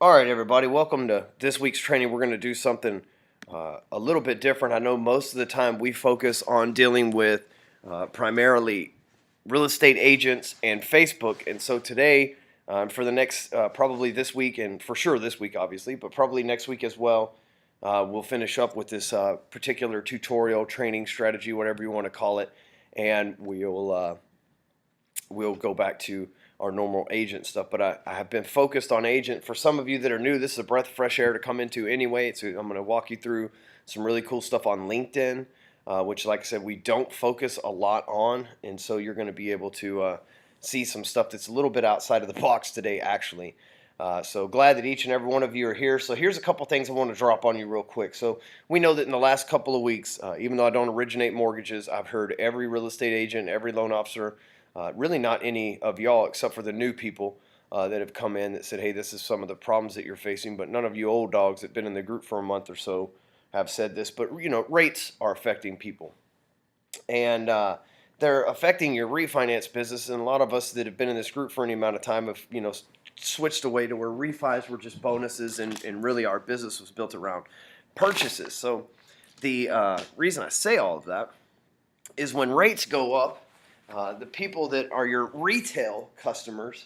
All right, everybody, welcome to this week's training. We're going to do something a little bit different. I know most of the time we focus on dealing with primarily real estate agents and Facebook. And so today, for the next probably this week, and for sure this week, obviously, but probably next week as well, we'll finish up with this particular tutorial, training strategy, whatever you want to call it. And we'll go back to our normal agent stuff. But I have been focused on agent. For some of you that are new, this is a breath of fresh air to come into anyway. I'm going to walk you through some really cool stuff on LinkedIn, which, like I said, we don't focus a lot on. And so you're going to be able to see some stuff that's a little bit outside of the box today, actually. So glad that each and every one of you are here. So here's a couple things I want to drop on you real quick. So we know that in the last couple of weeks, even though I don't originate mortgages, I've heard every real estate agent, every loan officer, really not any of y'all except for the new people that have come in that said, hey, this is some of the problems that you're facing, but none of you old dogs that have been in the group for a month or so have said this. But, rates are affecting people. And they're affecting your refinance business. And a lot of us that have been in this group for any amount of time have, switched away to where refis were just bonuses and really our business was built around purchases. So the reason I say all of that is when rates go up, the people that are your retail customers,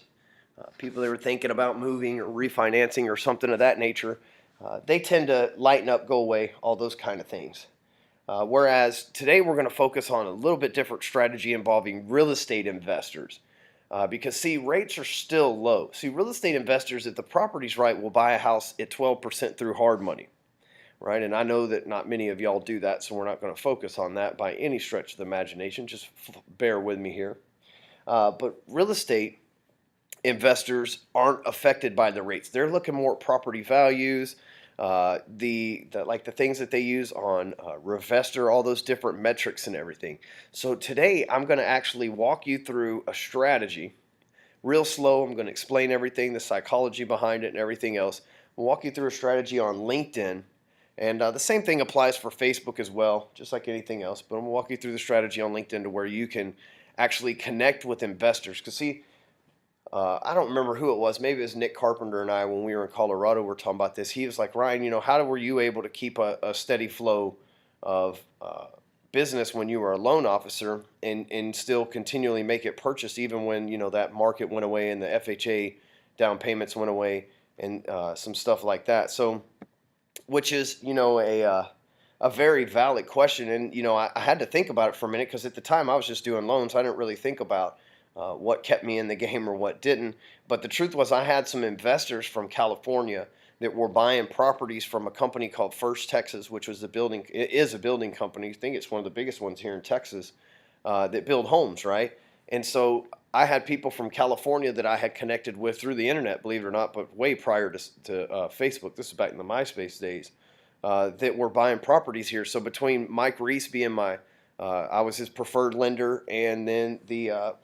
people that are thinking about moving or refinancing or something of that nature, they tend to lighten up, go away, all those kind of things. Whereas today we're going to focus on a little bit different strategy involving real estate investors. Because, see, rates are still low. See, real estate investors, if the property's right, will buy a house at 12% through hard money. Right, and I know that not many of y'all do that, so we're not going to focus on that by any stretch of the imagination. Just bear with me here. But real estate investors aren't affected by the rates. They're looking more at property values, the things that they use on Revestor, all those different metrics and everything. So today I'm going to actually walk you through a strategy, real slow. I'm going to explain everything, the psychology behind it, and everything else. I'll walk you through a strategy on LinkedIn. And the same thing applies for Facebook as well, just like anything else. But I'm going to walk you through the strategy on LinkedIn to where you can actually connect with investors. Because, see, I don't remember who it was. Maybe it was Nick Carpenter and I when we were in Colorado. We're talking about this. He was like, Ryan, how were you able to keep a steady flow of business when you were a loan officer and still continually make it purchase even when, that market went away and the FHA down payments went away and some stuff like that. So, which is, a very valid question. And, I had to think about it for a minute because at the time I was just doing loans. I didn't really think about what kept me in the game or what didn't. But the truth was I had some investors from California that were buying properties from a company called First Texas, which was it is a building company. I think it's one of the biggest ones here in Texas that build homes, right? And so I had people from California that I had connected with through the internet, believe it or not, but way prior to Facebook. This is back in the MySpace days, that were buying properties here. So between Mike Reese being I was his preferred lender, and then the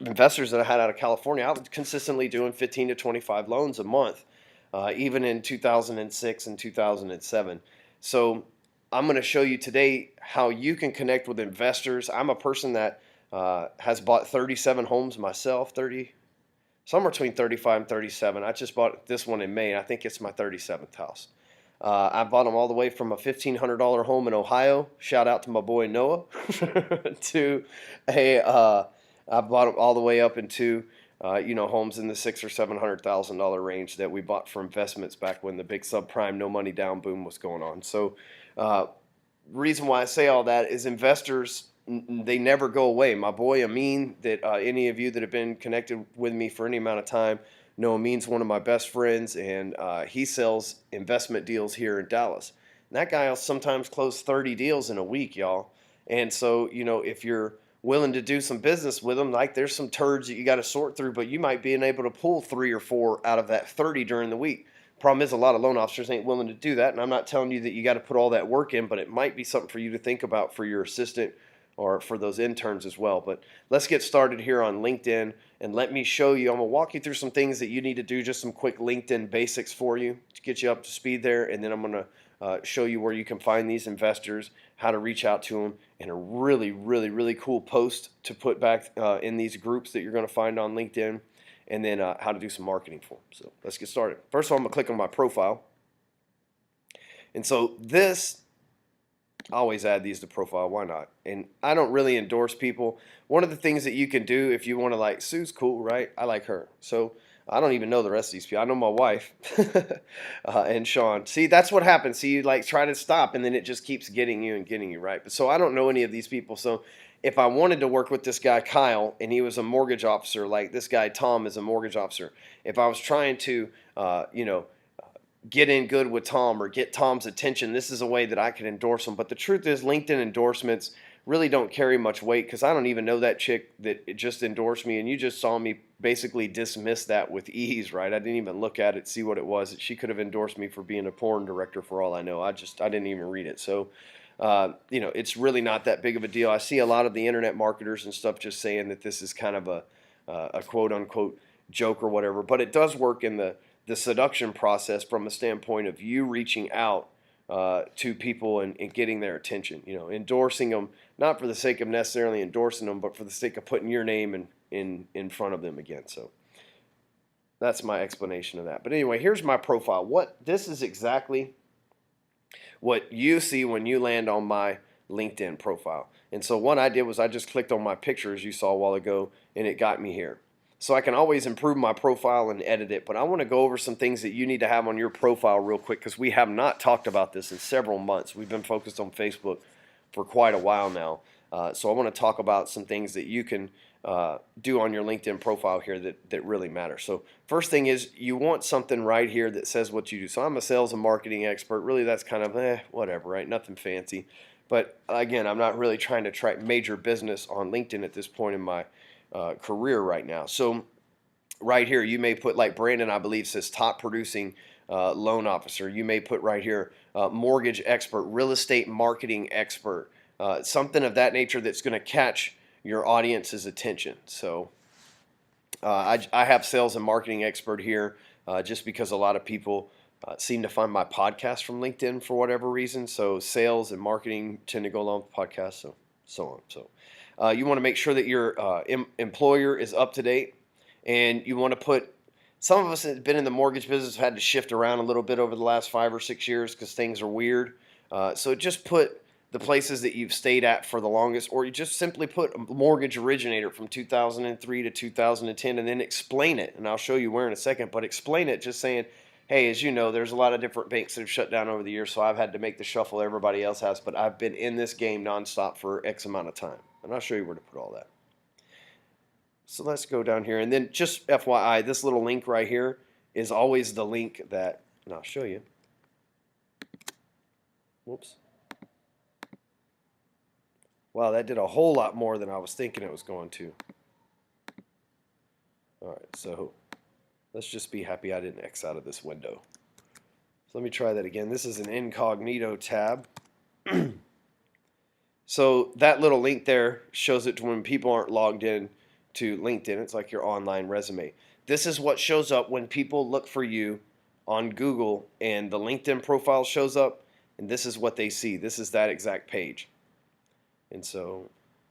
investors that I had out of California, I was consistently doing 15 to 25 loans a month, even in 2006 and 2007. So I'm going to show you today how you can connect with investors. I'm a person that has bought 37 homes myself, somewhere between 35 and 37. I just bought this one in May, and I think it's my 37th house. I bought them all the way from a $1,500 home in Ohio. Shout out to my boy Noah. to I bought them all the way up into homes in the $600,000 or $700,000 range that we bought for investments back when the big subprime no money down boom was going on. So, reason why I say all that is investors, they never go away. My boy Amin, that any of you that have been connected with me for any amount of time know, Amin's one of my best friends, and he sells investment deals here in Dallas. And that guy will sometimes close 30 deals in a week, y'all. And so, if you're willing to do some business with him, like there's some turds that you got to sort through, but you might be able to pull 3 or 4 out of that 30 during the week. Problem is, a lot of loan officers ain't willing to do that, and I'm not telling you that you got to put all that work in, but it might be something for you to think about for your assistant or for those interns as well. But let's get started here on LinkedIn, and let me show you. I'm going to walk you through some things that you need to do, just some quick LinkedIn basics for you to get you up to speed there, and then I'm going to show you where you can find these investors, how to reach out to them, and a really, really, really cool post to put back in these groups that you're going to find on LinkedIn. and then how to do some marketing for them. So let's get started. First of all, I'm going to click on my profile. And so this, I always add these to profile. Why not? And I don't really endorse people. One of the things that you can do if you want to, like, Sue's cool, right? I like her. So I don't even know the rest of these people. I know my wife and Sean. See, that's what happens. See, you like try to stop, and then it just keeps getting you and getting you, right? But so I don't know any of these people. So if I wanted to work with this guy Kyle, and he was a mortgage officer, like this guy Tom is a mortgage officer. If I was trying to, get in good with Tom or get Tom's attention, this is a way that I can endorse him. But the truth is, LinkedIn endorsements really don't carry much weight because I don't even know that chick that just endorsed me, and you just saw me basically dismiss that with ease, right? I didn't even look at it, see what it was. She could have endorsed me for being a porn director for all I know. I didn't even read it. So, it's really not that big of a deal. I see a lot of the internet marketers and stuff just saying that this is kind of a quote unquote joke or whatever, but it does work in the seduction process from a standpoint of you reaching out to people and getting their attention, endorsing them, not for the sake of necessarily endorsing them, but for the sake of putting your name in front of them again. So that's my explanation of that. But anyway, here's my profile. This is exactly what you see when you land on my LinkedIn profile. And so what I did was I just clicked on my picture, as you saw a while ago, and it got me here. So I can always improve my profile and edit it, but I want to go over some things that you need to have on your profile real quick because we have not talked about this in several months. We've been focused on Facebook for quite a while now. So I want to talk about some things that you can do on your LinkedIn profile here that really matter. So first thing is you want something right here that says what you do. So I'm a sales and marketing expert. Really, that's kind of whatever, right? Nothing fancy. But again, I'm not really trying to try major business on LinkedIn at this point in my career right now. So right here, you may put, like Brandon, I believe, says top producing loan officer. You may put right here mortgage expert, real estate marketing expert, something of that nature that's going to catch your audience's attention. So I have sales and marketing expert here just because a lot of people seem to find my podcast from LinkedIn for whatever reason. So sales and marketing tend to go along with podcasts, so on. So you want to make sure that your employer is up to date, and you want to put. Some of us that have been in the mortgage business have had to shift around a little bit over the last 5 or 6 years because things are weird. So just put the places that you've stayed at for the longest, or you just simply put a mortgage originator from 2003 to 2010 and then explain it. And I'll show you where in a second, but explain it just saying, hey, as you know, there's a lot of different banks that have shut down over the years, so I've had to make the shuffle everybody else has, but I've been in this game nonstop for X amount of time. And I'll show you where to put all that. So let's go down here. And then just FYI, this little link right here is always the link that, and I'll show you. Whoops. Wow, that did a whole lot more than I was thinking it was going to. All right, so let's just be happy I didn't X out of this window. So let me try that again. This is an incognito tab. So that little link there shows it to when people aren't logged in to LinkedIn. It's like your online resume. This is what shows up when people look for you on Google and the LinkedIn profile shows up, and this is what they see. This is that exact page. And so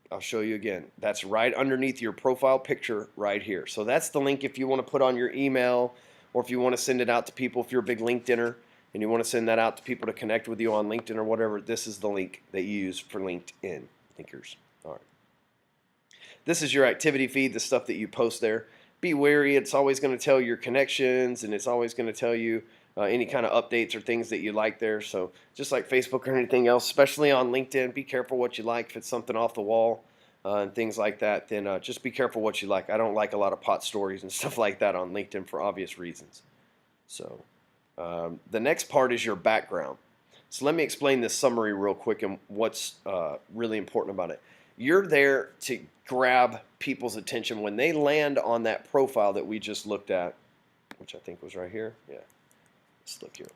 I'll show you again. That's right underneath your profile picture right here. So that's the link if you want to put on your email, or if you want to send it out to people, if you're a big LinkedIner and you want to send that out to people to connect with you on LinkedIn or whatever, this is the link that you use for LinkedIn linkers. All right. This is your activity feed, the stuff that you post there. Be wary. It's always going to tell your connections, and it's always going to tell you any kind of updates or things that you like there. So just like Facebook or anything else, especially on LinkedIn, be careful what you like. If it's something off the wall and things like that, then just be careful what you like. I don't like a lot of pot stories and stuff like that on LinkedIn for obvious reasons. So the next part is your background. So let me explain this summary real quick and what's really important about it. You're there to grab people's attention when they land on that profile that we just looked at, which I think was right here. Yeah, let's look here.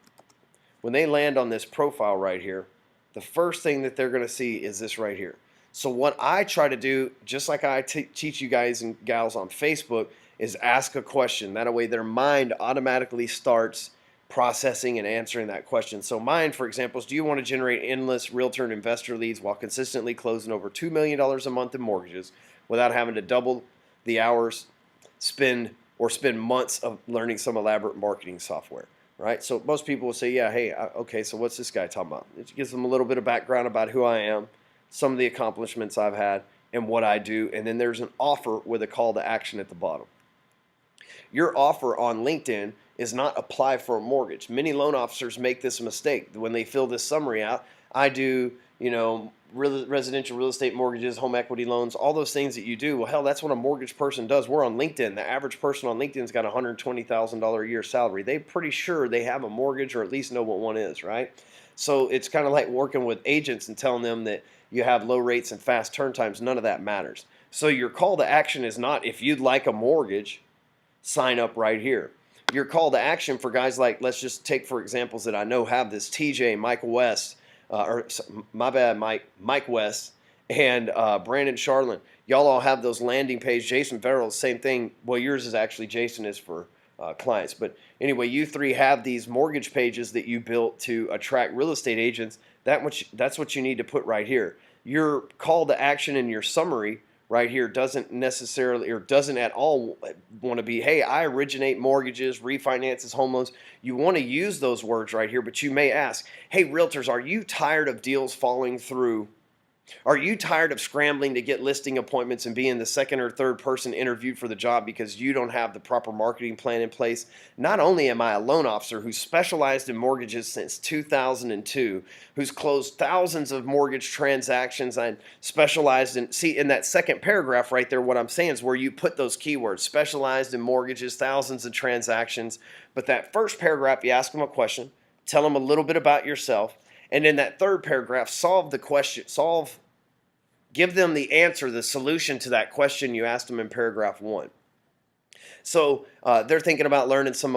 When they land on this profile right here, the first thing that they're going to see is this right here. So what I try to do, just like I teach you guys and gals on Facebook, is ask a question. That way their mind automatically starts processing and answering that question. So mine, for example, is, do you want to generate endless realtor and investor leads while consistently closing over $2 million a month in mortgages without having to double the hours, spend or spend months of learning some elaborate marketing software, right? So most people will say, yeah, hey, okay, so what's this guy talking about? It gives them a little bit of background about who I am, some of the accomplishments I've had, and what I do, and then there's an offer with a call to action at the bottom. Your offer on LinkedIn is not apply for a mortgage. Many loan officers make this mistake. When they fill this summary out, I do, residential real estate mortgages, home equity loans, all those things that you do. Well, hell, that's what a mortgage person does. We're on LinkedIn. The average person on LinkedIn's got a $120,000 a year salary. They're pretty sure they have a mortgage or at least know what one is, right? So it's kind of like working with agents and telling them that you have low rates and fast turn times. None of that matters. So your call to action is not if you'd like a mortgage, sign up right here. Your call to action for guys like, let's just take for examples that I know have this, TJ, Michael West, Mike West, and Brandon Charlin. Y'all all have those landing page. Jason Verrill, same thing. Well, yours is actually, Jason is for clients. But anyway, you three have these mortgage pages that you built to attract real estate agents. That's what you need to put right here. Your call to action in your summary right here doesn't necessarily or doesn't at all want to be, hey, I originate mortgages, refinances, home loans. You want to use those words right here, but you may ask, hey, realtors, are you tired of deals falling through? Are you tired of scrambling to get listing appointments and being the second or third person interviewed for the job because you don't have the proper marketing plan in place? Not only am I a loan officer who's specialized in mortgages since 2002, who's closed thousands of mortgage transactions, and specialized in, see, in that second paragraph right there, what I'm saying is where you put those keywords, specialized in mortgages, thousands of transactions. But that first paragraph, you ask them a question, tell them a little bit about yourself. And in that third paragraph, solve the question, give them the answer, the solution to that question you asked them in paragraph 1. So they're thinking about learning some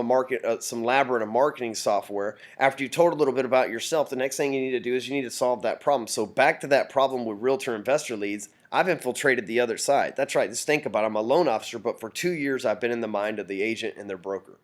labyrinth marketing software. After you told a little bit about yourself, the next thing you need to do is you need to solve that problem. So back to that problem with realtor investor leads, I've infiltrated the other side. That's right. Just think about it. I'm a loan officer, but for 2 years I've been in the mind of the agent and their broker.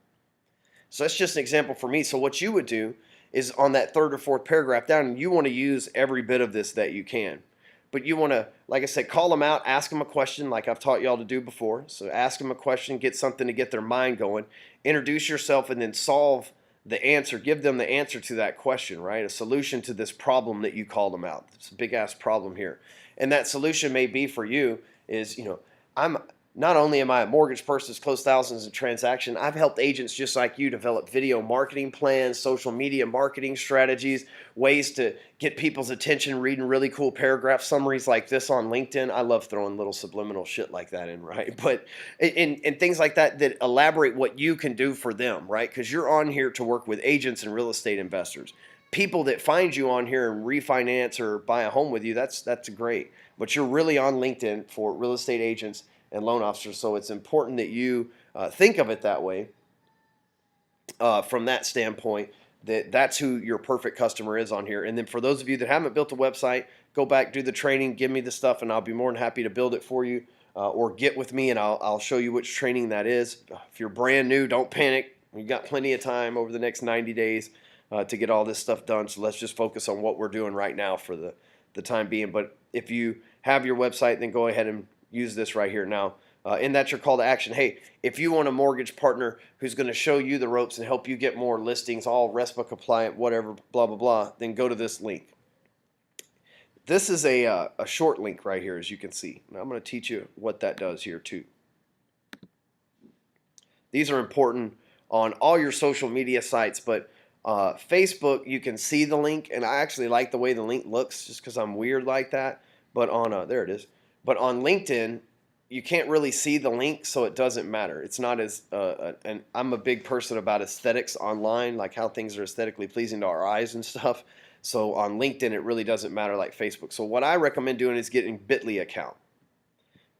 So that's just an example for me. So what you would do is on that third or fourth paragraph down, and you want to use every bit of this that you can. But you want to, like I said, call them out, ask them a question like I've taught y'all to do before. So ask them a question, get something to get their mind going, introduce yourself, and then solve the answer. Give them the answer to that question, right? A solution to this problem that you called them out. It's a big-ass problem here. And that solution may be for you is, not only am I a mortgage person that's closed thousands of transactions, I've helped agents just like you develop video marketing plans, social media marketing strategies, ways to get people's attention, reading really cool paragraph summaries like this on LinkedIn. I love throwing little subliminal shit like that in, right? But and things like that that elaborate what you can do for them, right? Because you're on here to work with agents and real estate investors. People that find you on here and refinance or buy a home with you, that's great. But you're really on LinkedIn for real estate agents and loan officers. So it's important that you think of it that way from that standpoint, that's who your perfect customer is on here. And then for those of you that haven't built a website, go back, do the training, give me the stuff, and I'll be more than happy to build it for you or get with me and I'll show you which training that is. If you're brand new, don't panic. We've got plenty of time over the next 90 days to get all this stuff done. So let's just focus on what we're doing right now for the time being. But if you have your website, then go ahead and use this right here now. And that's your call to action. Hey, if you want a mortgage partner who's going to show you the ropes and help you get more listings, all RESPA compliant, whatever, blah, blah, blah, then go to this link. This is a short link right here, as you can see. And I'm going to teach you what that does here too. These are important on all your social media sites, but Facebook, you can see the link, and I actually like the way the link looks just because I'm weird like that. But on, there it is. But on LinkedIn, you can't really see the link, so it doesn't matter. It's not as, and I'm a big person about aesthetics online, like how things are aesthetically pleasing to our eyes and stuff. So on LinkedIn, it really doesn't matter like Facebook. So what I recommend doing is getting Bitly account.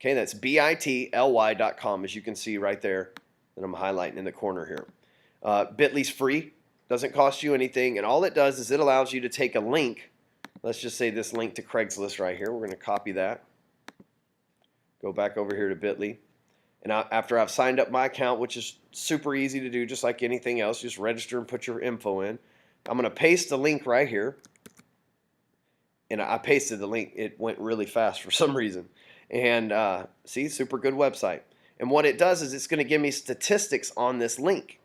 Okay, that's bitly.com, as you can see right there that I'm highlighting in the corner here. Bitly's free, doesn't cost you anything, and all it does is it allows you to take a link. Let's just say this link to Craigslist right here. We're going to copy that. Go back over here to Bitly. And after I've signed up my account, which is super easy to do, just like anything else, just register and put your info in. I'm going to paste the link right here. And I pasted the link. It went really fast for some reason. And see, super good website. And what it does is it's going to give me statistics on this link.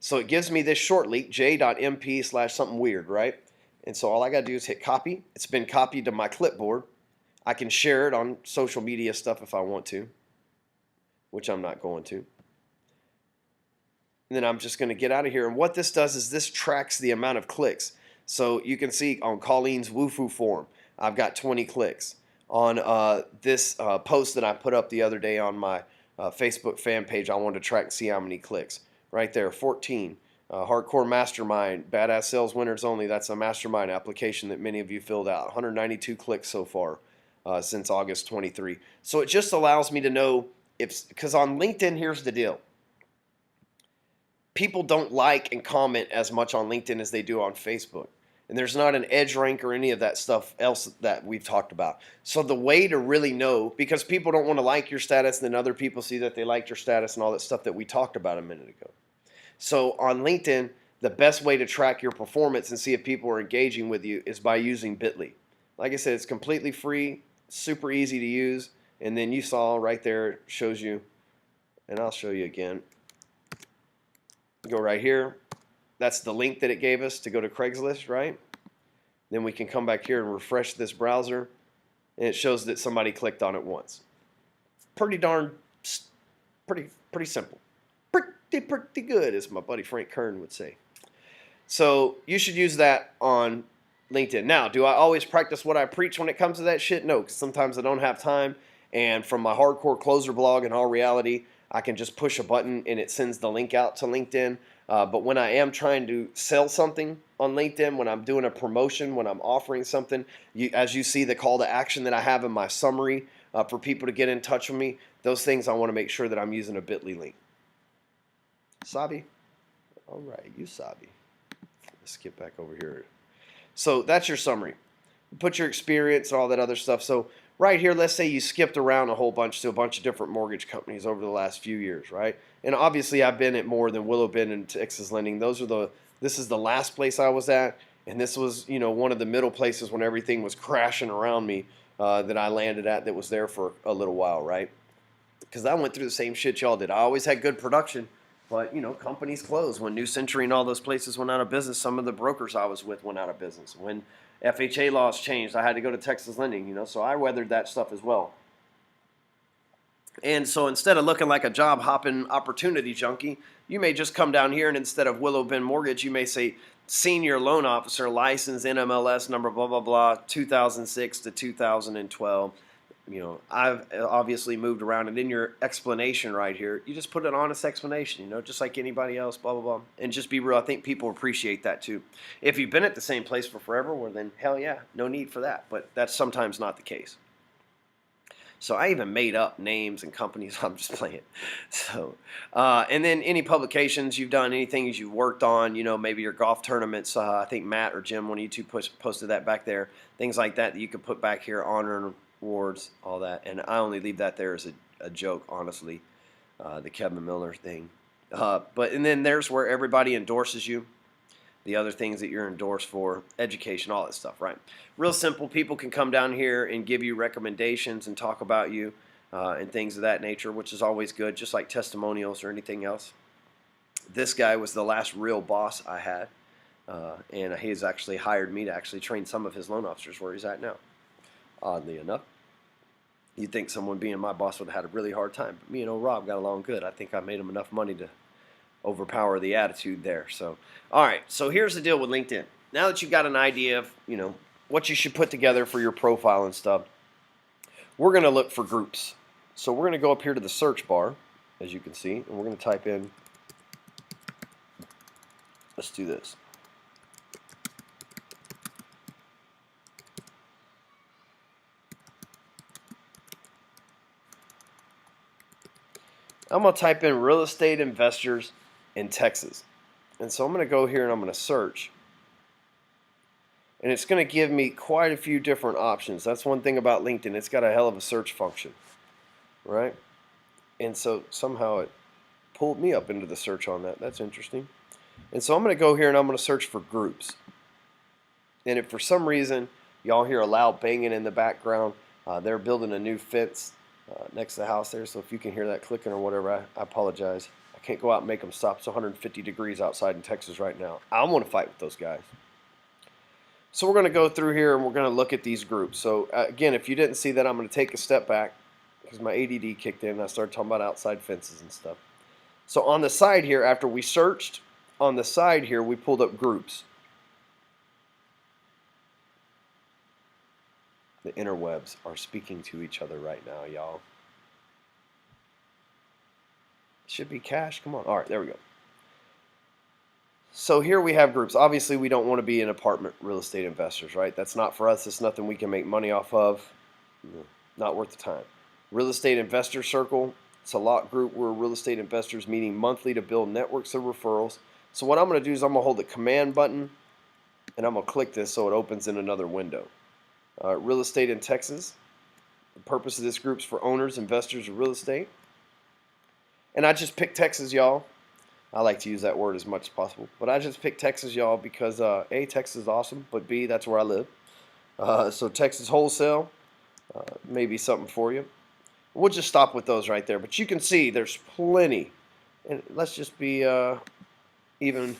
So it gives me this short link, j.mp/something weird, right? And so all I got to do is hit copy. It's been copied to my clipboard. I can share it on social media stuff if I want to, which I'm not going to. And then I'm just going to get out of here. And what this does is this tracks the amount of clicks. So you can see on Colleen's Wufoo forum, I've got 20 clicks. On this post that I put up the other day on my Facebook fan page, I wanted to track and see how many clicks. Right there, 14. Hardcore Mastermind, Badass Sales Winners Only. That's a mastermind application that many of you filled out. 192 clicks so far since August 23. So it just allows me to know if, because on LinkedIn, here's the deal. People don't like and comment as much on LinkedIn as they do on Facebook. And there's not an edge rank or any of that stuff else that we've talked about. So the way to really know, because people don't want to like your status, and then other people see that they liked your status and all that stuff that we talked about a minute ago. So on LinkedIn, the best way to track your performance and see if people are engaging with you is by using Bitly. Like I said, it's completely free, super easy to use. And then you saw right there, it shows you, and I'll show you again. Go right here. That's the link that it gave us to go to Craigslist, right? Then we can come back here and refresh this browser, and it shows that somebody clicked on it once. Pretty simple. Pretty good, as my buddy Frank Kern would say. So you should use that on LinkedIn. Now, do I always practice what I preach when it comes to that shit? No, because sometimes I don't have time. And from my Hardcore Closer blog, in all reality, I can just push a button and it sends the link out to LinkedIn. But when I am trying to sell something on LinkedIn, when I'm doing a promotion, when I'm offering something, as you see the call to action that I have in my summary for people to get in touch with me, those things I want to make sure that I'm using a Bitly link. Sabi? All right, you Sabi. Let's get back over here. So that's your summary. Put your experience and all that other stuff. So right here, let's say you skipped around a whole bunch to a bunch of different mortgage companies over the last few years, right? And obviously I've been at more than Willow Bend and Texas Lending. This is the last place I was at, and this was, one of the middle places when everything was crashing around me that I landed at, that was there for a little while, right? Because I went through the same shit y'all did. I always had good production, but companies closed. When New Century and all those places went out of business, some of the brokers I was with went out of business. When FHA laws changed, I had to go to Texas Lending, so I weathered that stuff as well. And so instead of looking like a job hopping opportunity junkie, you may just come down here, and instead of Willow Bend Mortgage, you may say senior loan officer, license, NMLS number, blah, blah, blah, 2006 to 2012. I've obviously moved around, and in your explanation right here, you just put an honest explanation, just like anybody else, blah, blah, blah, and just be real. I think people appreciate that too. If you've been at the same place for forever, well, then hell yeah, no need for that, but that's sometimes not the case. So I even made up names and companies. I'm just playing. So, and then any publications you've done, anything you've worked on, maybe your golf tournaments. I think Matt or Jim, one of you two, posted that back there. Things like that you could put back here, honor and awards, all that. And I only leave that there as a joke, honestly, the Kevin Miller thing. And then there's where everybody endorses you. The other things that you're endorsed for, education, all that stuff, right? Real simple. People can come down here and give you recommendations and talk about you and things of that nature, which is always good, just like testimonials or anything else. This guy was the last real boss I had, and he's actually hired me to actually train some of his loan officers where he's at now, oddly enough. You'd think someone being my boss would have had a really hard time, but me and old Rob got along good. I think I made him enough money to overpower the attitude there. So, all right. So here's the deal with LinkedIn. Now that you've got an idea of, what you should put together for your profile and stuff, we're going to look for groups. So we're going to go up here to the search bar, as you can see, and we're going to type in, let's do this. I'm going to type in real estate investors in Texas. And so I'm going to go here and I'm going to search. And it's going to give me quite a few different options. That's one thing about LinkedIn. It's got a hell of a search function, right? And so somehow it pulled me up into the search on that. That's interesting. And so I'm going to go here and I'm going to search for groups. And if for some reason y'all hear a loud banging in the background, they're building a new fence next to the house there. So if you can hear that clicking or whatever, I apologize. I can't go out and make them stop. It's 150 degrees outside in Texas right now. I want to fight with those guys. So we're going to go through here and we're going to look at these groups. So again, if you didn't see that, I'm going to take a step back because my ADD kicked in and I started talking about outside fences and stuff. So on the side here, after we searched, on the side here, we pulled up groups. The interwebs are speaking to each other right now, y'all. Should be cash. Come on. All right, there we go. So here we have groups. Obviously, we don't want to be an apartment real estate investors, right? That's not for us. It's nothing we can make money off of. Not worth the time. Real estate investor circle. It's a lot group where real estate investors meeting monthly to build networks of referrals. So what I'm going to do is I'm going to hold the command button and I'm going to click this so it opens in another window. Real estate in Texas. The purpose of this group is for owners, investors of real estate. And I just picked Texas, y'all. I like to use that word as much as possible. But I just picked Texas, y'all, because A, Texas is awesome, but B, that's where I live. So Texas wholesale may be something for you. We'll just stop with those right there. But you can see there's plenty. And let's just be even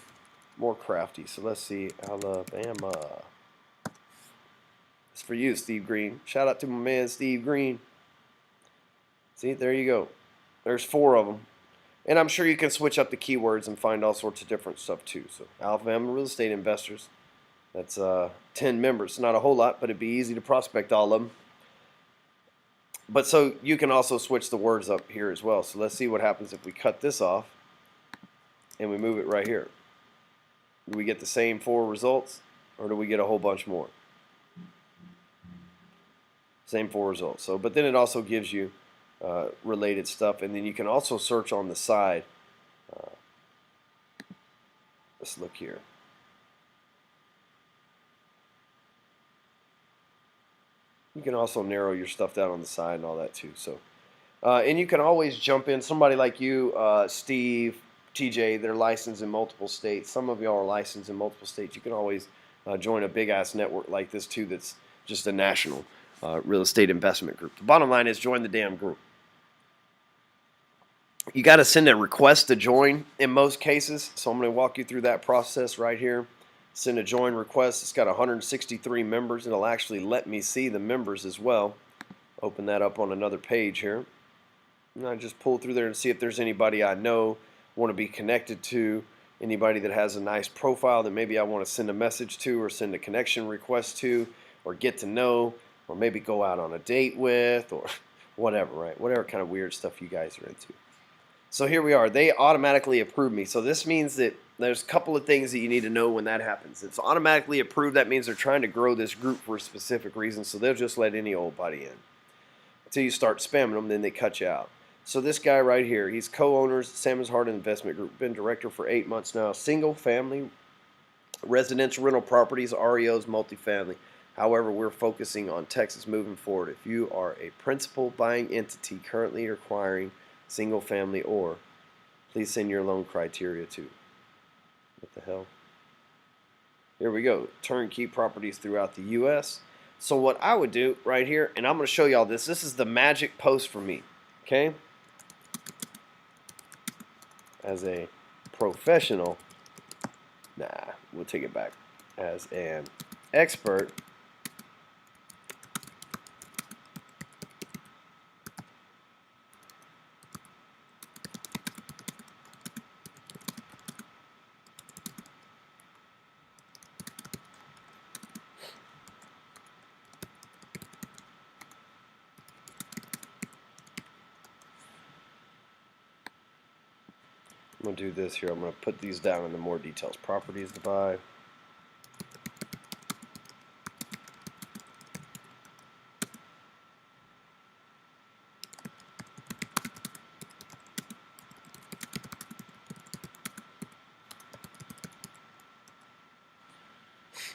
more crafty. So let's see, Alabama. It's for you, Steve Green. Shout out to my man, Steve Green. See, there you go. There's 4 of them. And I'm sure you can switch up the keywords and find all sorts of different stuff too. So Alabama real estate investors. That's 10 members. Not a whole lot, but it'd be easy to prospect all of them. But so you can also switch the words up here as well. So let's see what happens if we cut this off and we move it right here. Do we get the same 4 results or do we get a whole bunch more? Same 4 results. So, but then it also gives you related stuff, and then you can also search on the side. Let's look here. You can also narrow your stuff down on the side and all that too. So, and you can always jump in. Somebody like you, Steve, TJ, they're licensed in multiple states. Some of y'all are licensed in multiple states. You can always join a big ass network like this too. That's just a national real estate investment group. The bottom line is join the damn group. You got to send a request to join in most cases. So I'm going to walk you through that process right here. Send a join request. It's got 163 members. It'll actually let me see the members as well. Open that up on another page here. And I just pull through there and see if there's anybody I know, want to be connected to, anybody that has a nice profile that maybe I want to send a message to or send a connection request to or get to know or maybe go out on a date with or whatever, right? Whatever kind of weird stuff you guys are into. So here we are. They automatically approved me. So this means that there's a couple of things that you need to know when that happens. It's automatically approved. That means they're trying to grow this group for a specific reason. So they'll just let any old buddy in. Until you start spamming them, then they cut you out. So this guy right here, he's co-owners, Sammons Hardin Investment Group. Been director for 8 months now. Single family, residential rental properties, REOs, multifamily. However, we're focusing on Texas moving forward. If you are a principal buying entity currently acquiring single family or, please send your loan criteria to. What the hell? Here we go. Turnkey properties throughout the U.S. So what I would do right here, and I'm going to show y'all this. This is the magic post for me. Okay? As a professional, nah, we'll take it back. As an expert, I'm going to do this here. I'm going to put these down into more details. Properties to buy.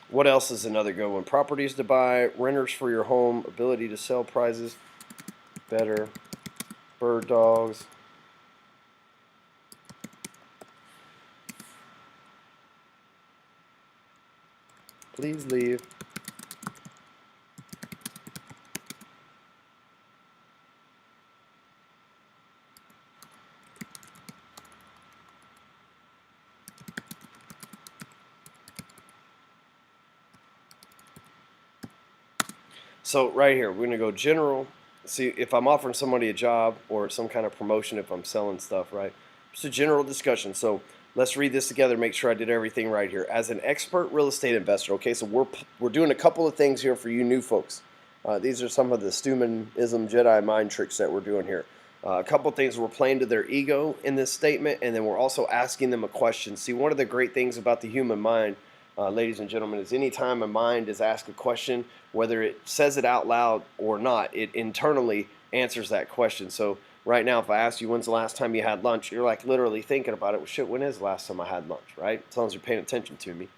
What else is another good one? Properties to buy, renters for your home, ability to sell prizes, better, bird dogs. Please leave. So right here, we're gonna go general. See if I'm offering somebody a job or some kind of promotion, if I'm selling stuff, right? Just a general discussion. So let's read this together. Make sure I did everything right here. As an expert real estate investor, okay. So we're doing a couple of things here for you new folks. These are some of the Stumanism Jedi mind tricks that we're doing here. A couple of things, we're playing to their ego in this statement, and then we're also asking them a question. See, one of the great things about the human mind, ladies and gentlemen, is anytime a mind is asked a question, whether it says it out loud or not, it internally answers that question. So right now, if I ask you when's the last time you had lunch, you're like literally thinking about it. Well, shit, when is the last time I had lunch, right? As long as you're paying attention to me.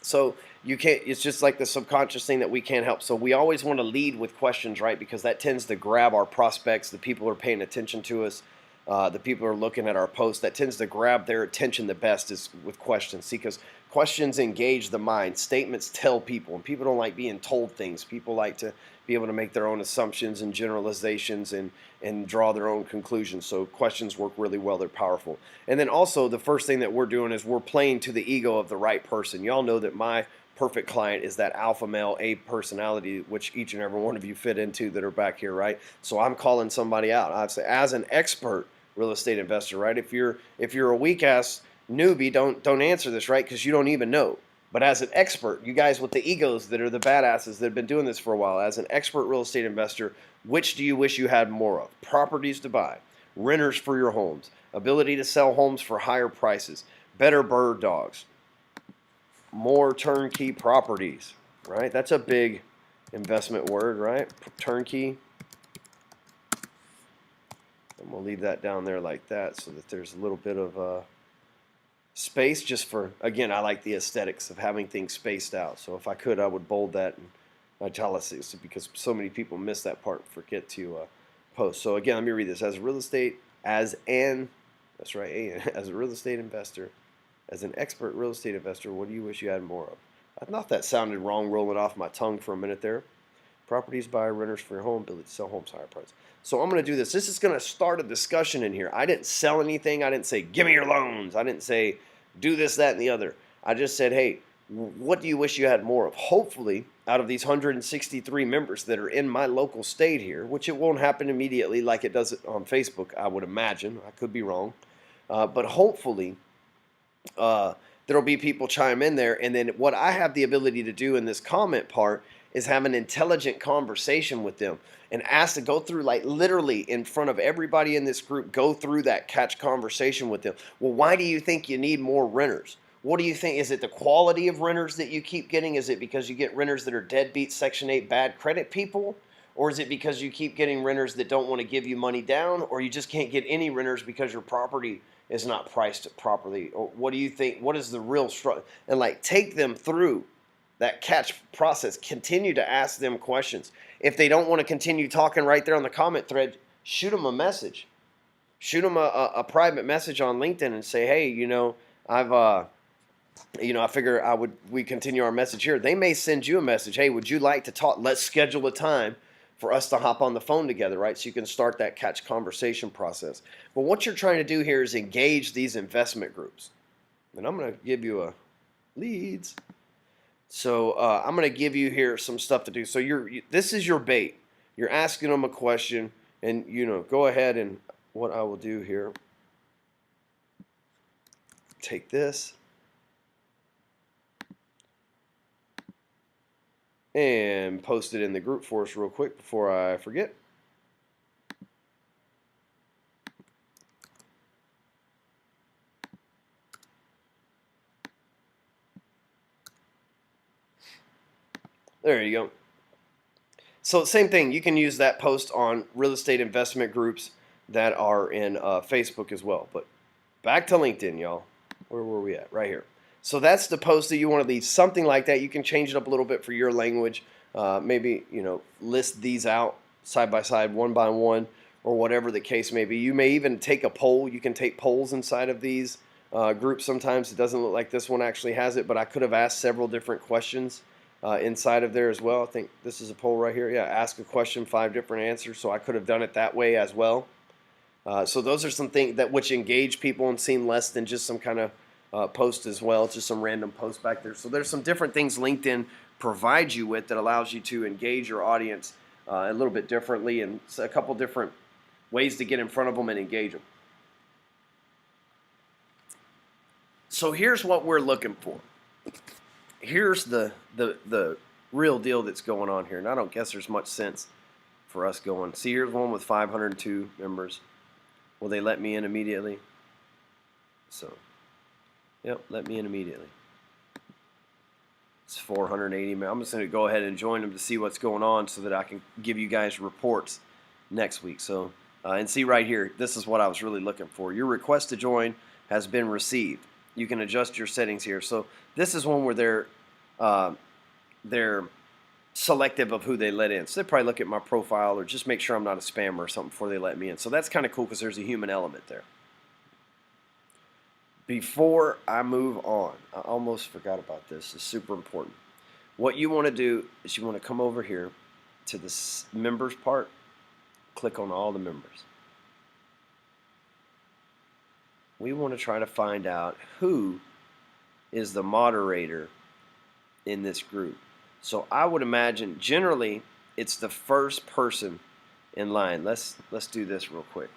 So you can't, it's just like the subconscious thing that we can't help. So we always want to lead with questions, right? Because that tends to grab our prospects, the people who are paying attention to us, the people who are looking at our posts. That tends to grab their attention the best is with questions. See, because questions engage the mind. Statements tell people, and people don't like being told things. People like to be able to make their own assumptions and generalizations and draw their own conclusions. So questions work really well. They're powerful. And then also the first thing that we're doing is we're playing to the ego of the right person. Y'all know that my perfect client is that alpha male A personality, which each and every one of you fit into that are back here, right? So I'm calling somebody out. I'd say as an expert real estate investor, right? If you're a weak ass newbie, don't answer this, right? Because you don't even know. But as an expert, you guys with the egos that are the badasses that have been doing this for a while, as an expert real estate investor, which do you wish you had more of? Properties to buy, renters for your homes, ability to sell homes for higher prices, better bird dogs, more turnkey properties, right? That's a big investment word, right? Turnkey. And we'll leave that down there like that so that there's a little bit of space just for, again, I like the aesthetics of having things spaced out. So if I could, I would bold that and italicize it because so many people miss that part and forget to post. So again, let me read this. As a real estate, as an, that's right, as a real estate investor, as an expert real estate investor, what do you wish you had more of? I thought that sounded wrong rolling off my tongue for a minute there. Properties, buy, renters for your home, ability to sell homes, higher price. So I'm going to do this. This is going to start a discussion in here. I didn't sell anything. I didn't say, give me your loans. I didn't say, do this, that, and the other. I just said, hey, what do you wish you had more of? Hopefully, out of these 163 members that are in my local state here, which it won't happen immediately like it does on Facebook, I would imagine. I could be wrong. But hopefully, there'll be people chime in there. And then what I have the ability to do in this comment part is have an intelligent conversation with them and ask to go through, like literally in front of everybody in this group, go through that catch conversation with them. Well, why do you think you need more renters? What do you think? Is it the quality of renters that you keep getting? Is it because you get renters that are deadbeat Section 8 bad credit people? Or is it because you keep getting renters that don't want to give you money down? Or you just can't get any renters because your property is not priced properly? Or what do you think? What is the real struggle? And like take them through that catch process. Continue to ask them questions. If they don't want to continue talking right there on the comment thread, shoot them a message. Shoot them a private message on LinkedIn and say, hey, I figure we continue our message here. They may send you a message. Hey, would you like to talk? Let's schedule a time for us to hop on the phone together, right? So you can start that catch conversation process. But what you're trying to do here is engage these investment groups. And I'm going to give you leads. So I'm going to give you here some stuff to do. So this is your bait. You're asking them a question, and go ahead and what I will do here. Take this and post it in the group for us real quick before I forget. There you go. So same thing, you can use that post on real estate investment groups that are in Facebook as well. But back to LinkedIn, y'all. Where were we at? Right here. So that's the post that you want to leave. Something like that. You can change it up a little bit for your language. Maybe, list these out side by side, one by one, or whatever the case may be. You may even take a poll. You can take polls inside of these groups sometimes. It doesn't look like this one actually has it, but I could have asked several different questions inside of there as well. I think this is a poll right here. Yeah, ask a question, 5 different answers. So I could have done it that way as well. So those are some things that which engage people and seem less than just some kind of post as well. It's just some random post back there. So there's some different things LinkedIn provides you with that allows you to engage your audience a little bit differently, and a couple different ways to get in front of them and engage them. So here's what we're looking for. Here's the real deal that's going on here, and I don't guess there's much sense for us going. See, here's one with 502 members. Will they let me in immediately? So, yep, let me in immediately. It's 480. I'm just going to go ahead and join them to see what's going on so that I can give you guys reports next week. So, and see right here, this is what I was really looking for. Your request to join has been received. You can adjust your settings here. So this is one where they're selective of who they let in. So they probably look at my profile or just make sure I'm not a spammer or something before they let me in. So that's kind of cool because there's a human element there. Before I move on, I almost forgot about this. It's super important. What you want to do is you want to come over here to the members part, click on all the members. We want to try to find out who is the moderator in this group. So I would imagine generally it's the first person in line. Let's do this real quick.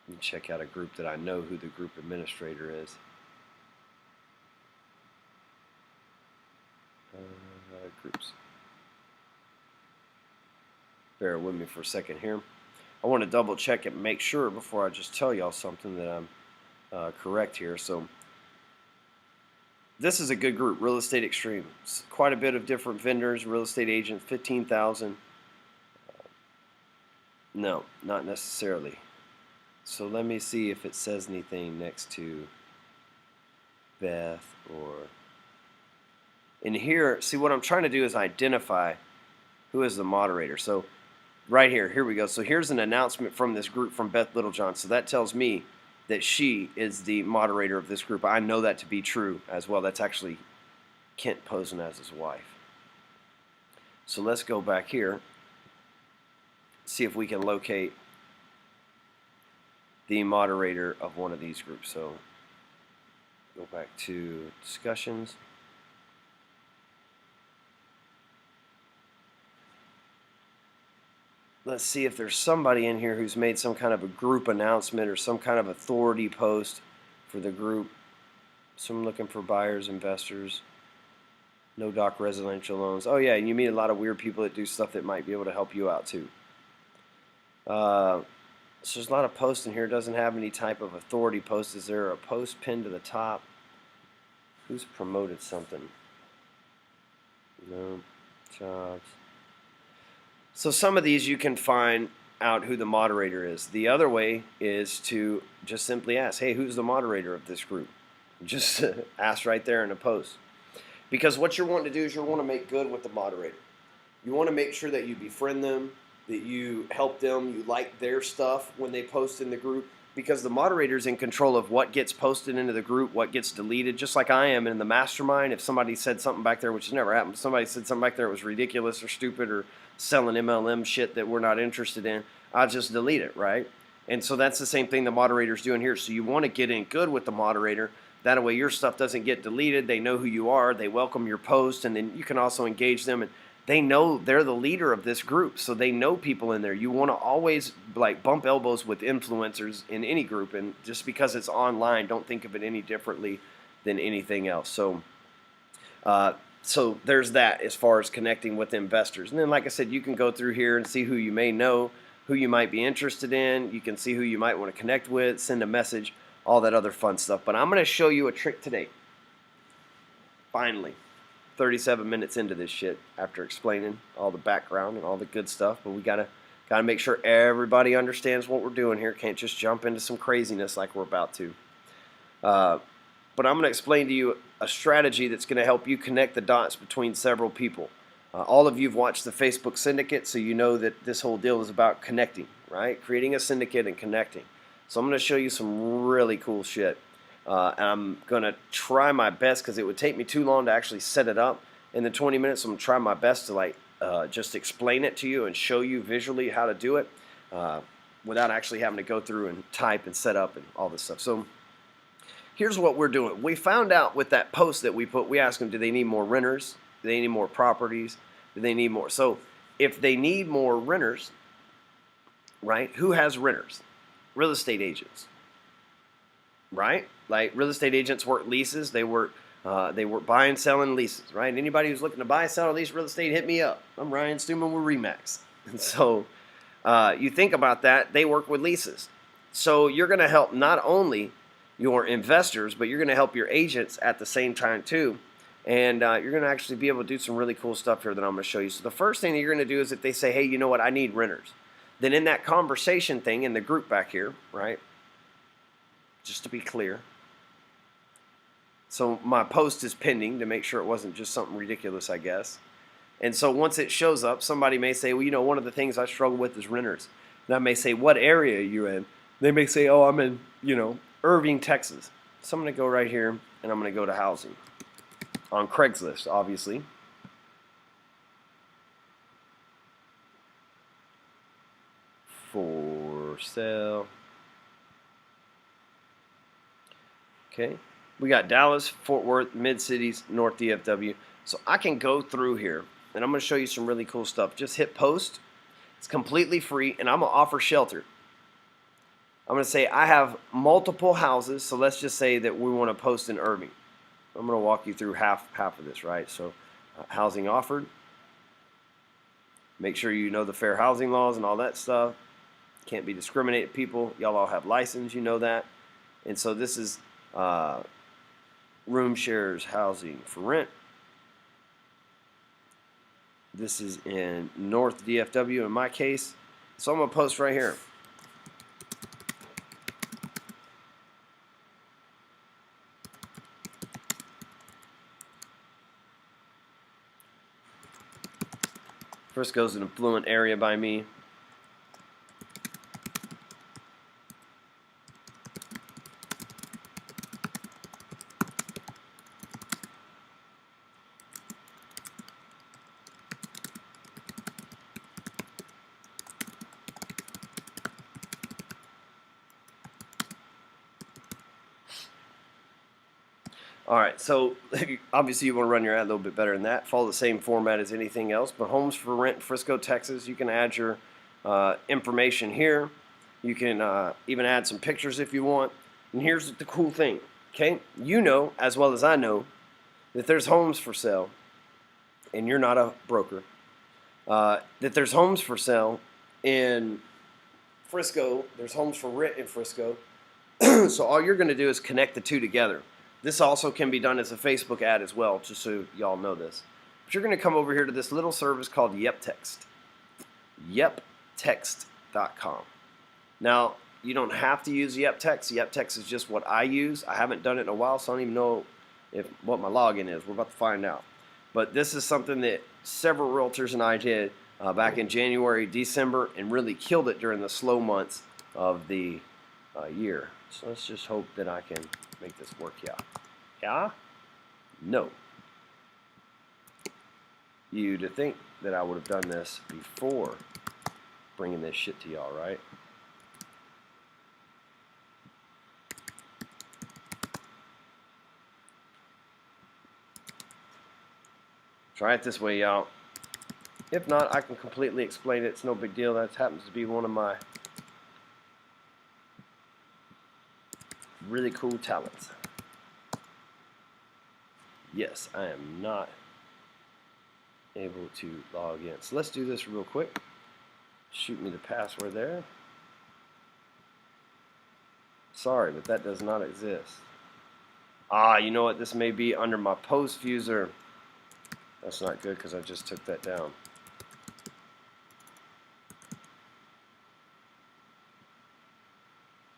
Let me check out a group that I know who the group administrator is. Groups. Bear with me for a second here. I want to double check and make sure before I just tell y'all something that I'm correct here. So this is a good group, Real Estate Extreme. It's quite a bit of different vendors, real estate agents, 15,000. No, not necessarily. So let me see if it says anything next to Beth or... In here, see what I'm trying to do is identify who is the moderator. So right here we go. So here's an announcement from this group from Beth Littlejohn. So that tells me that she is the moderator of this group. I know that to be true as well. That's actually Kent posing as his wife. So let's go back here, see if we can locate the moderator of one of these groups. So go back to discussions. Let's see if there's somebody in here who's made some kind of a group announcement or some kind of authority post for the group. So I'm looking for buyers, investors, no doc residential loans. Oh yeah, and you meet a lot of weird people that do stuff that might be able to help you out too. So there's a lot of posts in here. It doesn't have any type of authority post. Is there a post pinned to the top? Who's promoted something? No. Jobs. So some of these you can find out who the moderator is. The other way is to just simply ask, hey, who's the moderator of this group? Just ask right there in a post. Because what you're wanting to do is you want to make good with the moderator. You want to make sure that you befriend them, that you help them, you like their stuff when they post in the group. Because the moderator's in control of what gets posted into the group, what gets deleted, just like I am in the mastermind. If somebody said something back there, which has never happened, somebody said something back there that was ridiculous or stupid or selling MLM shit that we're not interested in, I'll just delete it, right? And so that's the same thing the moderator's doing here. So you want to get in good with the moderator. That way your stuff doesn't get deleted. They know who you are. They welcome your post, and then you can also engage them. And they know they're the leader of this group, so they know people in there. You want to always like bump elbows with influencers in any group, and just because it's online, don't think of it any differently than anything else. So, so there's that as far as connecting with investors. And then, like I said, you can go through here and see who you may know, who you might be interested in. You can see who you might want to connect with, send a message, all that other fun stuff. But I'm going to show you a trick today. Finally. 37 minutes into this shit after explaining all the background and all the good stuff, but we gotta make sure everybody understands what we're doing here. Can't just jump into some craziness like we're about to. But I'm gonna explain to you a strategy that's gonna help you connect the dots between several people. All of you've watched the Facebook Syndicate, so you know that this whole deal is about connecting, right? Creating a syndicate and connecting. So I'm gonna show you some really cool shit. And I'm going to try my best, because it would take me too long to actually set it up in the 20 minutes. So I'm going to try my best to like just explain it to you and show you visually how to do it without actually having to go through and type and set up and all this stuff. So here's what we're doing. We found out with that post that we put, we asked them, do they need more renters? Do they need more properties? Do they need more? So if they need more renters, right, who has renters? Real estate agents, right? Like real estate agents work leases. They work buying, selling leases, right? Anybody who's looking to buy, sell, or lease real estate, hit me up. I'm Ryan Stewman with Remax. And so you think about that, they work with leases. So you're going to help not only your investors, but you're going to help your agents at the same time too. And you're going to actually be able to do some really cool stuff here that I'm going to show you. So the first thing that you're going to do is if they say, hey, you know what, I need renters. Then in that conversation thing in the group back here, right, just to be clear, so my post is pending to make sure it wasn't just something ridiculous, I guess. And so once it shows up, somebody may say, well, you know, one of the things I struggle with is renters. And I may say, what area are you in? They may say, oh, I'm in, you know, Irving, Texas. So I'm going to go right here, and I'm going to go to housing on Craigslist, obviously. For sale. Okay. We got Dallas, Fort Worth, Mid-Cities, North DFW. So I can go through here, and I'm going to show you some really cool stuff. Just hit post. It's completely free, and I'm going to offer shelter. I'm going to say I have multiple houses, so let's just say that we want to post in Irving. I'm going to walk you through half of this, right? So housing offered. Make sure you know the fair housing laws and all that stuff. Can't be discriminated people. Y'all all have license, you know that. And so this is room shares housing for rent. This is in North DFW in my case. So I'm going to post right here. Frisco's an affluent area by me. All right, so obviously you want to run your ad a little bit better than that. Follow the same format as anything else, but homes for rent in Frisco, Texas. You can add your information here. You can even add some pictures if you want. And here's the cool thing, okay? You know, as well as I know, that there's homes for sale, and you're not a broker, that there's homes for sale in Frisco. There's homes for rent in Frisco. So all you're going to do is connect the two together. This also can be done as a Facebook ad as well, just so y'all know this. But you're going to come over here to this little service called YepText. YepText.com. Now, you don't have to use YepText. YepText is just what I use. I haven't done it in a while, so I don't even know what my login is. We're about to find out. But this is something that several realtors and I did back in January, December, and really killed it during the slow months of the year. So let's just hope that I can make this work. Yeah? No. You'd think that I would have done this before bringing this shit to y'all, right? Try it this way, y'all. If not, I can completely explain it. It's no big deal. That happens to be one of my really cool talents. Yes, I am not able to log in. So let's do this real quick. Shoot me the password there. Sorry, but that does not exist. You know what? This may be under my post fuser. That's not good because I just took that down.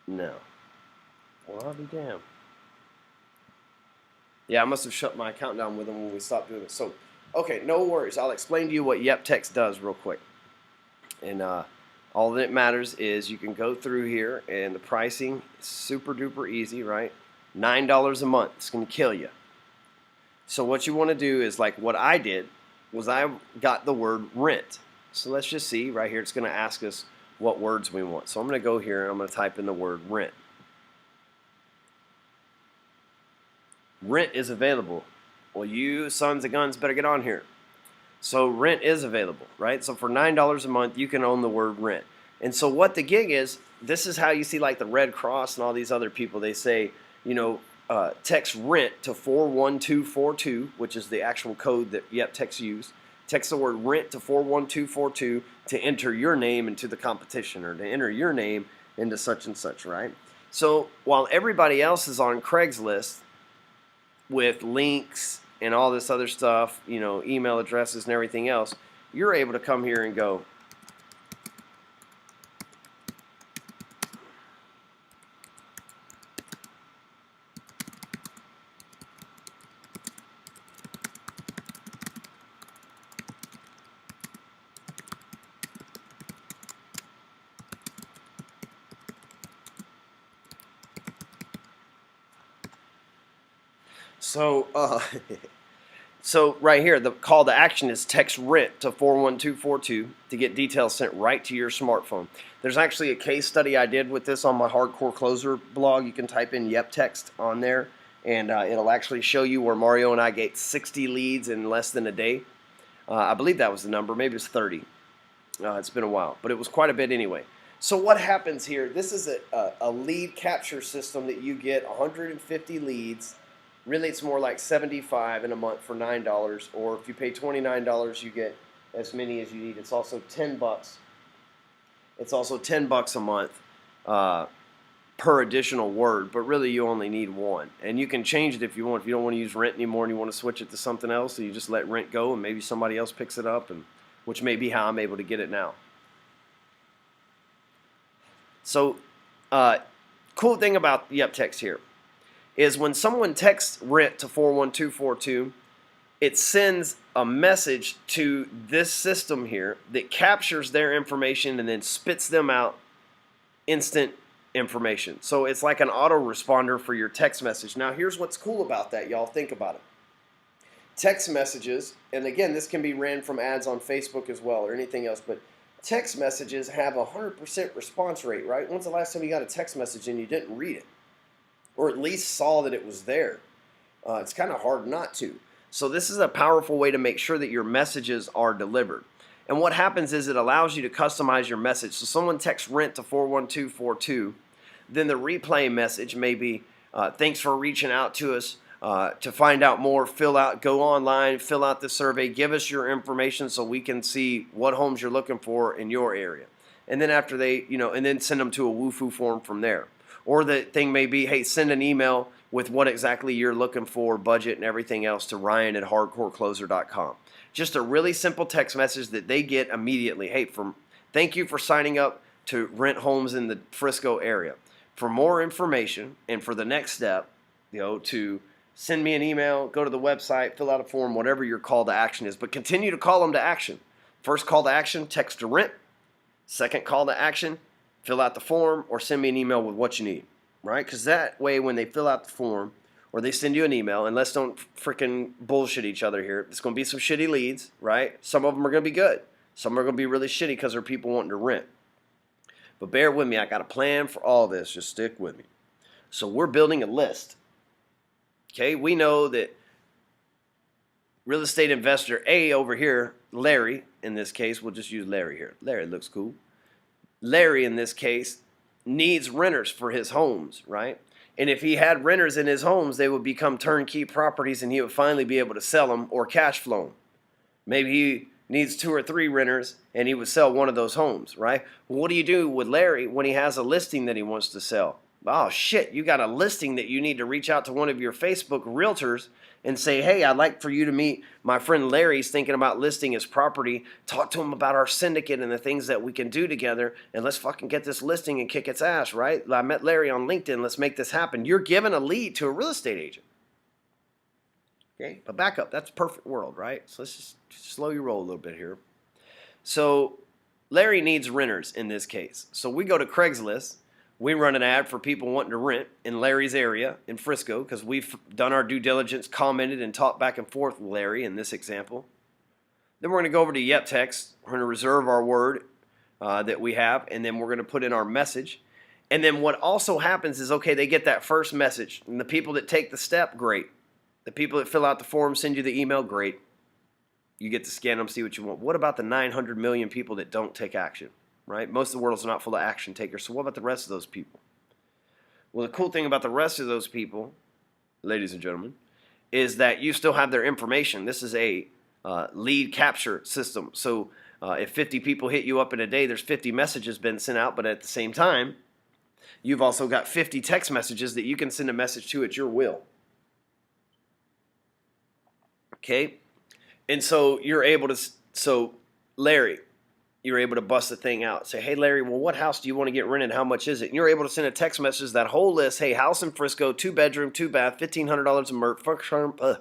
No. Well, I'll be damned. Yeah, I must have shut my account down with them when we stopped doing it. So, okay, no worries. I'll explain to you what YepText does real quick. And all that matters is you can go through here, and the pricing is super duper easy, right? $9 a month. It's going to kill you. So what you want to do is like what I did, was I got the word rent. So let's just see right here. It's going to ask us what words we want. So I'm going to go here and I'm going to type in the word rent. Rent is available. Well, you sons of guns better get on here. So rent is available, right? So for $9 a month, you can own the word rent. And so what the gig is, this is how you see like the Red Cross and all these other people. They say, you know, text rent to 41242, which is the actual code that YepText used. Text the word rent to 41242 to enter your name into the competition, or to enter your name into such and such, right? So while everybody else is on Craigslist with links and all this other stuff, you know, email addresses and everything else, you're able to come here and go, so so right here, the call to action is text rent to 41242 to get details sent right to your smartphone. There's actually a case study I did with this on my Hardcore Closer blog. You can type in YepText on there, and it'll actually show you where Mario and I get 60 leads in less than a day. I believe that was the number. Maybe it's 30. It's been a while, but it was quite a bit anyway. So what happens here, this is a lead capture system that you get 150 leads. Really, it's more like 75 in a month for $9, or if you pay $29, you get as many as you need. It's also 10 bucks. It's also 10 bucks a month per additional word, but really you only need one. And you can change it if you want. If you don't want to use rent anymore and you want to switch it to something else, so you just let rent go and maybe somebody else picks it up, and which may be how I'm able to get it now. So, cool thing about YepText here is when someone texts rent to 41242, it sends a message to this system here that captures their information and then spits them out instant information. So it's like an autoresponder for your text message. Now here's what's cool about that, y'all. Think about it. Text messages, and again, this can be ran from ads on Facebook as well or anything else, but text messages have a 100% response rate, right? When's the last time you got a text message and you didn't read it? Or at least saw that it was there? It's kind of hard not to. So this is a powerful way to make sure that your messages are delivered. And what happens is it allows you to customize your message. So someone texts rent to 41242, then the replay message may be, thanks for reaching out to us. To find out more, go online, fill out the survey, give us your information so we can see what homes you're looking for in your area. And then after they, and then send them to a WooFoo form from there. Or the thing may be, hey, send an email with what exactly you're looking for, budget and everything else to Ryan@hardcorecloser.com. Just a really simple text message that they get immediately. Hey, thank you for signing up to rent homes in the Frisco area. For more information and for the next step, to send me an email, go to the website, fill out a form, whatever your call to action is. But continue to call them to action. First call to action, text to rent. Second call to action, fill out the form or send me an email with what you need, right? Because that way when they fill out the form or they send you an email, and let's don't freaking bullshit each other here. It's going to be some shitty leads, right? Some of them are going to be good. Some are going to be really shitty because they're people wanting to rent. But bear with me. I got a plan for all this. Just stick with me. So we're building a list. Okay, we know that real estate investor A over here, Larry, in this case, we'll just use Larry here. Larry looks cool. Larry, in this case, needs renters for his homes, right? And if he had renters in his homes, they would become turnkey properties and he would finally be able to sell them or cash flow them. Maybe he needs 2 or 3 renters and he would sell one of those homes, right? Well, what do you do with Larry when he has a listing that he wants to sell? Oh shit, you got a listing that you need to reach out to one of your Facebook realtors and say, hey, I'd like for you to meet my friend Larry. He's thinking about listing his property. Talk to him about our syndicate and the things that we can do together, and let's fucking get this listing and kick its ass, right? I met Larry on LinkedIn. Let's make this happen. You're giving a lead to a real estate agent. Okay, but back up. That's a perfect world, right? So let's just slow your roll a little bit here. So Larry needs renters in this case. So we go to Craigslist. We run an ad for people wanting to rent in Larry's area in Frisco because we've done our due diligence, commented, and talked back and forth with Larry in this example. Then we're going to go over to Yep Text. We're going to reserve our word that we have, and then we're going to put in our message. And then what also happens is, okay, they get that first message. And the people that take the step, great. The people that fill out the form, send you the email, great. You get to scan them, see what you want. What about the 900 million people that don't take action, right? Most of the world is not full of action takers. So what about the rest of those people? Well, the cool thing about the rest of those people, ladies and gentlemen, is that you still have their information. This is a lead capture system. So if 50 people hit you up in a day, there's 50 messages been sent out, but at the same time, you've also got 50 text messages that you can send a message to at your will. Okay? And so you're able to, so Larry, you're able to bust the thing out. Say, hey, Larry, well, what house do you want to get rented? How much is it? And you're able to send a text message, that whole list. Hey, house in Frisco, 2-bedroom, 2-bath, $1,500 a month.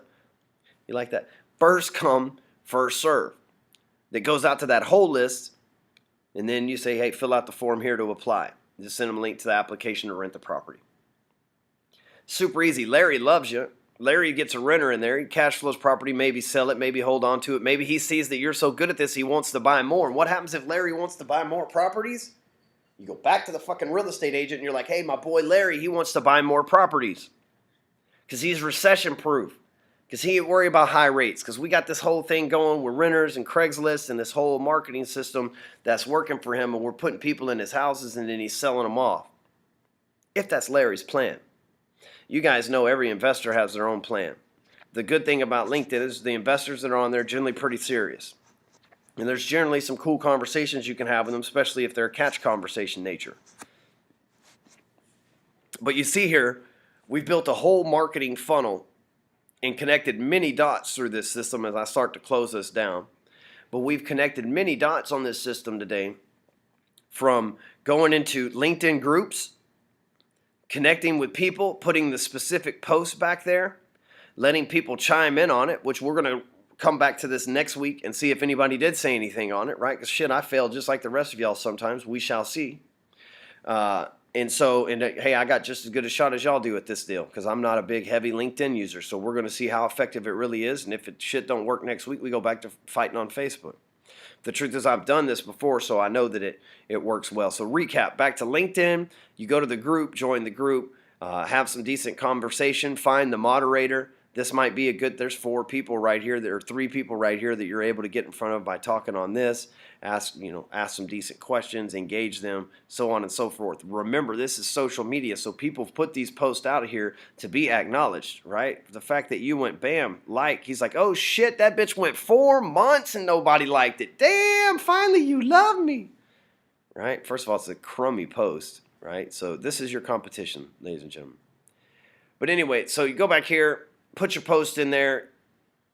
You like that? First come, first serve. That goes out to that whole list. And then you say, hey, fill out the form here to apply. Just send them a link to the application to rent the property. Super easy. Larry loves you. Larry gets a renter in there. He cash flows property, maybe sell it, maybe hold on to it. Maybe he sees that you're so good at this, he wants to buy more. And what happens if Larry wants to buy more properties? You go back to the fucking real estate agent and you're like, hey, my boy Larry, he wants to buy more properties. Because he's recession proof. Because he ain't worry about high rates. Because we got this whole thing going with renters and Craigslist and this whole marketing system that's working for him. And we're putting people in his houses and then he's selling them off. If that's Larry's plan. You guys know every investor has their own plan. The good thing about LinkedIn is the investors that are on there are generally pretty serious. And there's generally some cool conversations you can have with them, especially if they're a catch conversation nature. But you see here, we've built a whole marketing funnel and connected many dots through this system as I start to close this down. But we've connected many dots on this system today, from going into LinkedIn groups, connecting with people, putting the specific posts back there, letting people chime in on it, which we're going to come back to this next week and see if anybody did say anything on it, right? Because shit, I failed just like the rest of y'all sometimes. We shall see. Hey, I got just as good a shot as y'all do at this deal because I'm not a big, heavy LinkedIn user. So we're going to see how effective it really is. And if shit don't work next week, we go back to fighting on Facebook. The truth is I've done this before, so I know that it works well. So recap, back to LinkedIn. You go to the group, join the group, have some decent conversation, find the moderator. This might be a good, there's 4 people right here, there are 3 people right here that you're able to get in front of by talking on this. Ask some decent questions, engage them, so on and so forth. Remember, this is social media, so people put these posts out here to be acknowledged, right? The fact that you went, bam, like, he's like, oh shit, that bitch went 4 months and nobody liked it. Damn, finally you love me, right? First of all, it's a crummy post, right? So this is your competition, ladies and gentlemen. But anyway, so you go back here, put your post in there,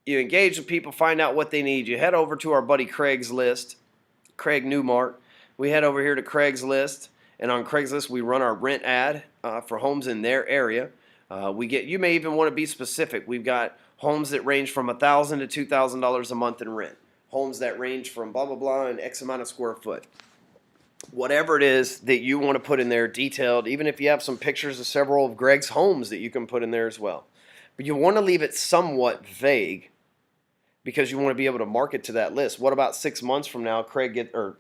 you engage with people, find out what they need. You head over to our buddy Craigslist, Craig Newmark. We head over here to Craigslist, and on Craigslist we run our rent ad for homes in their area. You may even want to be specific. We've got homes that range from $1,000 to $2,000 a month in rent. Homes that range from blah blah blah and X amount of square foot. Whatever it is that you want to put in there, detailed. Even if you have some pictures of several of Greg's homes that you can put in there as well. But you want to leave it somewhat vague, because you want to be able to market to that list. What about 6 months from now,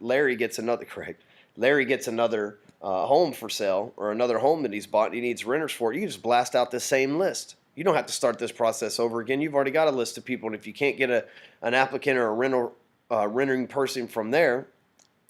Larry gets another home for sale, or another home that he's bought and he needs renters for it. You can just blast out the same list. You don't have to start this process over again. You've already got a list of people, and if you can't get an applicant or a renting person from there,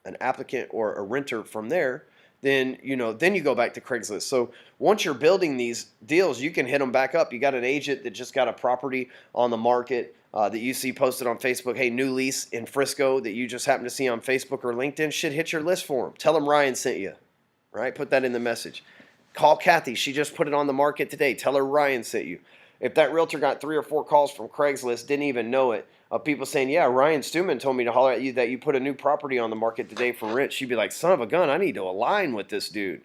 an applicant or a renter from there, then you go back to Craigslist. So once you're building these deals, you can hit them back up. You got an agent that just got a property on the market that you see posted on Facebook, hey, new lease in Frisco, that you just happen to see on Facebook or LinkedIn, shit, hit your list for them. Tell them Ryan sent you, right? Put that in the message. Call Kathy. She just put it on the market today. Tell her Ryan sent you. If that realtor got 3 or 4 calls from Craigslist, didn't even know it, of people saying, yeah, Ryan Stuman told me to holler at you that you put a new property on the market today for rent, she'd be like, son of a gun, I need to align with this dude.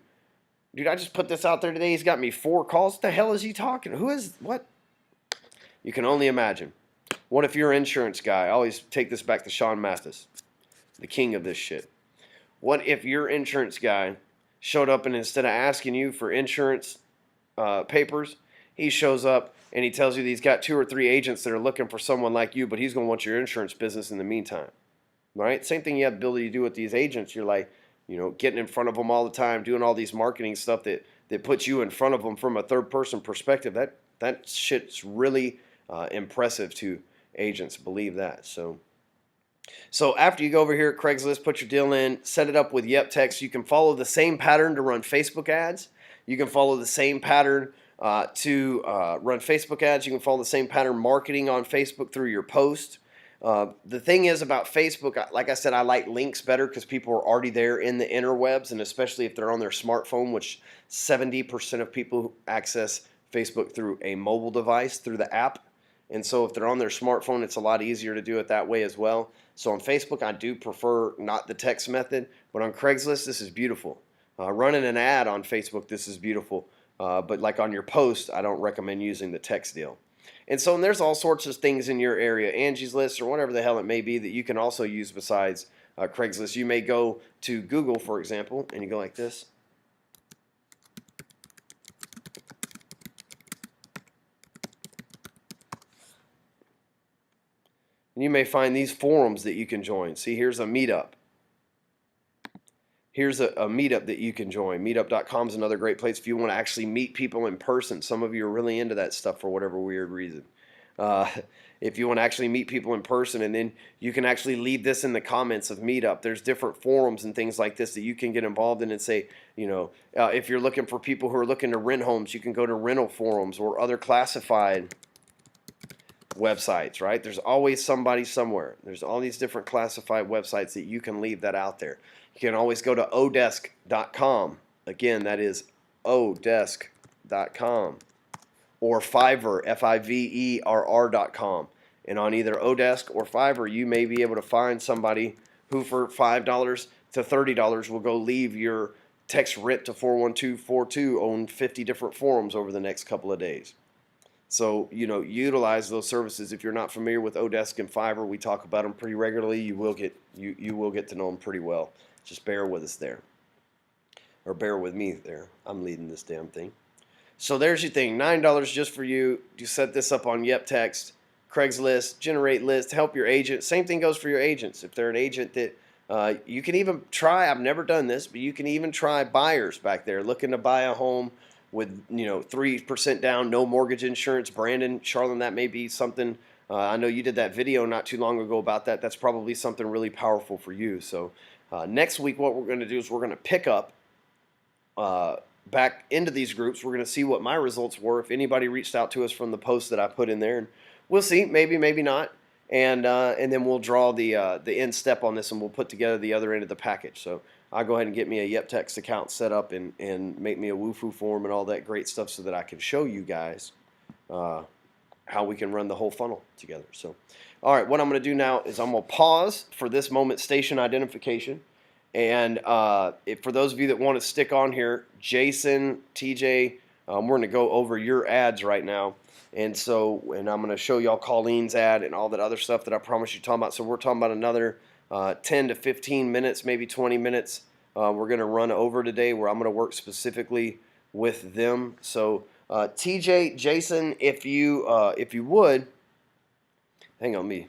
Dude, I just put this out there today. He's got me 4 calls. What the hell is he talking? What? You can only imagine. What if you're an insurance guy? I always take this back to Sean Mathis, the king of this shit. What if your insurance guy showed up and instead of asking you for insurance papers, he shows up and he tells you that he's got 2 or 3 agents that are looking for someone like you, but he's going to want your insurance business in the meantime, right? Same thing you have the ability to do with these agents. You're like, getting in front of them all the time, doing all these marketing stuff that puts you in front of them from a third person perspective. That shit's really impressive to agents. Believe that. So after you go over here at Craigslist, put your deal in, set it up with YepText. You can follow the same pattern to run Facebook ads. You can follow the same pattern to run Facebook ads. You can follow the same pattern marketing on Facebook through your post. The thing is about Facebook, like I said, I like links better because people are already there in the interwebs, and especially if they're on their smartphone, which 70% of people access Facebook through a mobile device, through the app. And so if they're on their smartphone, it's a lot easier to do it that way as well. So on Facebook, I do prefer not the text method, but on Craigslist, this is beautiful. Running an ad on Facebook, this is beautiful. But like on your post, I don't recommend using the text deal. And so there's all sorts of things in your area, Angie's List or whatever the hell it may be, that you can also use besides Craigslist. You may go to Google, for example, and you go like this. And you may find these forums that you can join. See, here's a meetup. Here's a meetup that you can join. Meetup.com is another great place if you want to actually meet people in person. Some of you are really into that stuff for whatever weird reason. If you want to actually meet people in person, and then you can actually leave this in the comments of Meetup. There's different forums and things like this that you can get involved in and say, if you're looking for people who are looking to rent homes, you can go to rental forums or other classified websites, right? There's always somebody somewhere. There's all these different classified websites that you can leave that out there. You can always go to odesk.com. Again, that is odesk.com. Or Fiverr, Fiverr.com. And on either Odesk or Fiverr, you may be able to find somebody who for $5 to $30 will go leave your text rent to 41242 on 50 different forums over the next couple of days. So, utilize those services. If you're not familiar with Odesk and Fiverr, we talk about them pretty regularly. You will get to know them pretty well. Just bear with us there. Or bear with me there. I'm leading this damn thing. So there's your thing. $9 just for you. You set this up on YepText, Craigslist, generate list, help your agent. Same thing goes for your agents. If they're an agent that you can even try, I've never done this, but you can even try buyers back there looking to buy a home with 3% down, no mortgage insurance. Brandon, Charlene, that may be something. I know you did that video not too long ago about that. That's probably something really powerful for you. So next week, what we're going to do is we're going to pick up back into these groups. We're going to see what my results were. If anybody reached out to us from the post that I put in there, and we'll see, maybe not. And then we'll draw the end step on this, and we'll put together the other end of the package. So I'll go ahead and get me a YepText account set up and make me a Wufoo form and all that great stuff so that I can show you guys how we can run the whole funnel together. So, all right, what I'm going to do now is I'm going to pause for this moment station identification. And for those of you that want to stick on here, Jason, TJ, we're going to go over your ads right now. And I'm going to show y'all Colleen's ad and all that other stuff that I promised you talking about. So we're talking about another 10 to 15 minutes, maybe 20 minutes. We're going to run over today where I'm going to work specifically with them. So TJ, Jason, if you would, hang on me.